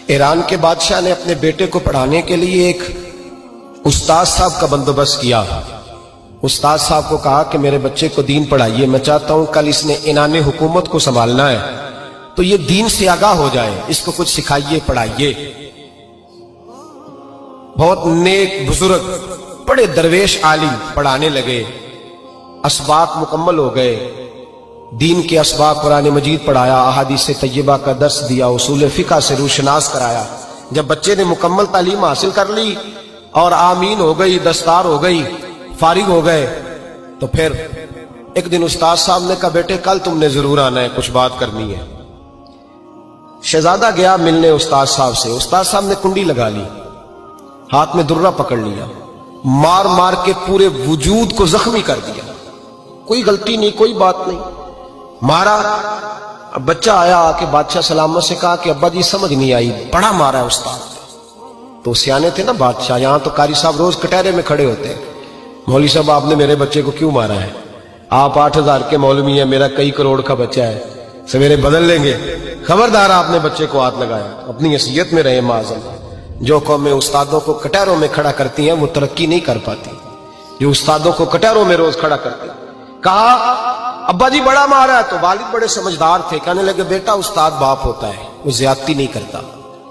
ایران کے بادشاہ نے اپنے بیٹے کو پڑھانے کے لیے ایک استاد صاحب کا بندوبست کیا۔ استاد صاحب کو کہا کہ میرے بچے کو دین پڑھائیے، میں چاہتا ہوں کل اس نے عنان حکومت کو سنبھالنا ہے تو یہ دین سے آگاہ ہو جائے، اس کو کچھ سکھائیے، پڑھائیے۔ بہت نیک بزرگ بڑے درویش عالم پڑھانے لگے، اسباق مکمل ہو گئے، دین کے اسباق قرآن مجید پڑھایا، احادیث طیبہ کا درس دیا، اصول فقہ سے روشناس کرایا۔ جب بچے نے مکمل تعلیم حاصل کر لی اور آمین ہو گئی، دستار ہو گئی، فارغ ہو گئے، تو پھر ایک دن استاد صاحب نے کہا بیٹے کل تم نے ضرور آنا ہے، کچھ بات کرنی ہے۔ شہزادہ گیا ملنے استاد صاحب سے، استاد صاحب نے کنڈی لگا لی، ہاتھ میں درہ پکڑ لیا، مار مار کے پورے وجود کو زخمی کر دیا، کوئی غلطی نہیں، کوئی بات نہیں، مارا۔ اب بچہ آیا آ کے بادشاہ سلامت سے کہا کہ ابا جی سمجھ نہیں آئی، بڑا مارا ہے استاد۔ تو سیانے تھے نا بادشاہ، یہاں تو قاری صاحب روز کٹہرے میں کھڑے ہوتے ہیں، مولوی صاحب آپ نے میرے بچے کو کیوں مارا ہے؟ آپ 8,000 کے مولوی ہیں، میرا کئی کروڑ کا بچہ ہے، سویرے بدل لیں گے، خبردار آپ نے بچے کو ہاتھ لگایا، اپنی حیثیت میں رہے معاذ اللہ۔ جو قومیں استادوں کو کٹہروں میں کھڑا کرتی ہیں وہ ترقی نہیں کر پاتی، جو استادوں کو کٹہروں میں روز کھڑا کرتے ہیں۔ کہا ابا جی بڑا مارا ہے، تو والد بڑے سمجھدار تھے، کہنے لگے بیٹا استاد باپ ہوتا ہے، وہ زیادتی نہیں کرتا،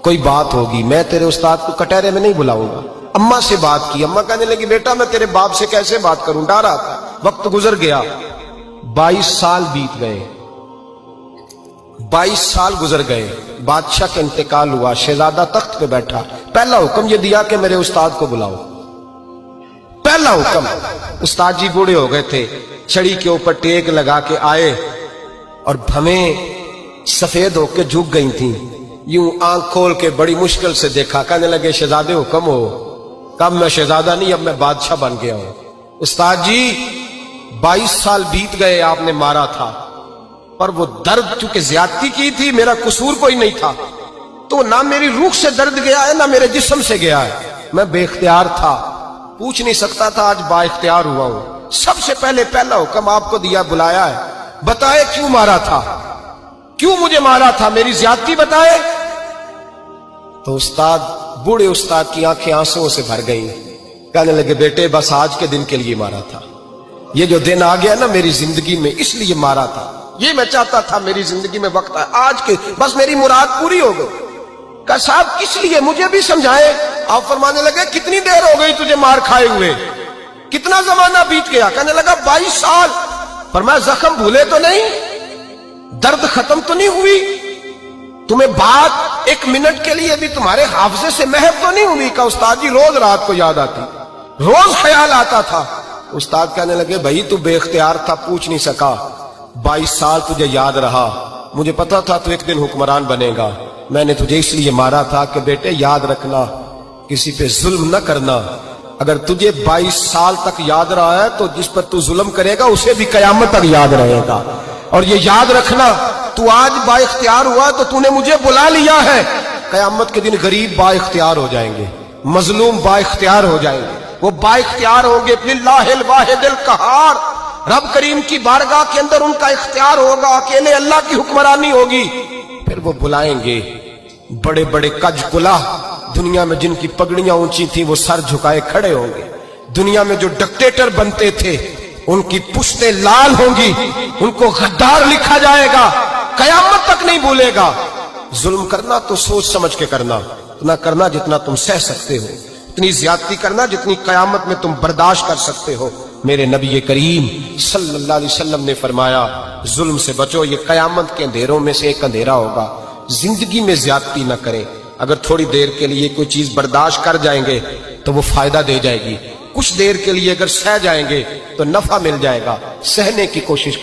کوئی بات ہوگی میں تیرے استاد کو کٹہرے میں نہیں بلاؤں گا۔ اماں سے بات کی، اماں کہنے لگی بیٹا میں تیرے باپ سے کیسے بات کروں، ڈر آتا۔ وقت گزر گیا، 22 سال بیت گئے، 22 سال گزر گئے، بادشاہ کا انتقال ہوا، شہزادہ تخت پہ بیٹھا، پہلا حکم یہ دیا کہ میرے استاد کو بلاؤ، پہلا حکم۔ استاد جی بوڑھے ہو گئے تھے، چھڑی کے اوپر ٹیک لگا کے آئے اور بھویں سفید ہو کے جھک گئی تھیں، یوں آنکھ کھول کے بڑی مشکل سے دیکھا، کہنے لگے شہزادے حکم ہو۔ کب میں شہزادہ نہیں، اب میں بادشاہ بن گیا ہوں۔ استاد جی 22 سال بیت گئے، آپ نے مارا تھا، پر وہ درد چونکہ زیادتی کی تھی، میرا قصور کوئی نہیں تھا، تو نہ میری روح سے درد گیا ہے نہ میرے جسم سے گیا ہے، میں بے اختیار تھا، پوچھ نہیں سکتا تھا، آج با اختیار ہوا ہوں۔ سب سے پہلے پہلا حکم آپ کو دیا، بلایا ہے، بتائے کیوں مارا تھا، کیوں مجھے مارا تھا، میری زیادتی بتائے۔ تو استاد، بوڑھے استاد کی آنکھیں آنسوں سے بھر گئیں، کہنے لگے بیٹے بس آج کے دن کے لیے مارا تھا، یہ جو دن آ گیا نا میری زندگی میں اس لیے مارا تھا، یہ میں چاہتا تھا میری زندگی میں وقت ہے، آج کے بس میری مراد پوری ہو گئی۔ کہا صاحب کس لیے، مجھے بھی سمجھائے۔ آپ فرمانے لگے کتنی دیر ہو گئی تجھے مار کھائے ہوئے، کتنا زمانہ بیت گیا؟ کہنے لگا 22 سال۔ فرمایا زخم بھولے تو نہیں، درد ختم تو نہیں ہوئی، تمہیں بات ایک منٹ کے لیے بھی تمہارے حافظے سے محو تو نہیں ہوئی؟ کہا استاد جی روز رات کو یاد آتی، روز خیال آتا تھا۔ استاد کہنے لگے بھائی تو بے اختیار تھا، پوچھ نہیں سکا، 22 سال تجھے یاد رہا، مجھے پتا تھا تو ایک دن حکمران بنے گا، میں نے تجھے اس لیے مارا تھا کہ بیٹے یاد رکھنا، کسی پہ ظلم نہ کرنا، اگر تجھے 22 سال تک یاد رہا ہے تو جس پر تو ظلم کرے گا اسے بھی قیامت تک یاد رہے گا، اور یہ یاد رکھنا تو آج با اختیار ہوا تو تو نے مجھے بلا لیا ہے، قیامت کے دن غریب با اختیار ہو جائیں گے، مظلوم با اختیار ہو جائیں گے، وہ با اختیار ہوں گے للہ الواحد القہار، رب کریم کی بارگاہ کے اندر ان کا اختیار ہوگا، اکیلے اللہ کی حکمرانی ہوگی۔ پھر وہ بلائیں گے بڑے بڑے کج کلا، دنیا میں جن کی پگڑیاں اونچی تھیں وہ سر جھکائے کھڑے ہوں گے، دنیا میں جو ڈکٹیٹر بنتے تھے ان کی پشتیں لال ہوں گی، ان کو غدار لکھا جائے گا، قیامت تک نہیں بھولے گا۔ ظلم کرنا تو سوچ سمجھ کے کرنا، اتنا کرنا جتنا تم سہ سکتے ہو، اتنی زیادتی کرنا جتنی قیامت میں تم برداشت کر سکتے ہو۔ میرے نبی کریم صلی اللہ علیہ وسلم نے فرمایا ظلم سے بچو، یہ قیامت کے اندھیروں میں سے ایک اندھیرا ہوگا، زندگی میں زیادتی نہ کریں، اگر تھوڑی دیر کے لیے کوئی چیز برداشت کر جائیں گے تو وہ فائدہ دے جائے گی، کچھ دیر کے لیے اگر سہ جائیں گے تو نفع مل جائے گا، سہنے کی کوشش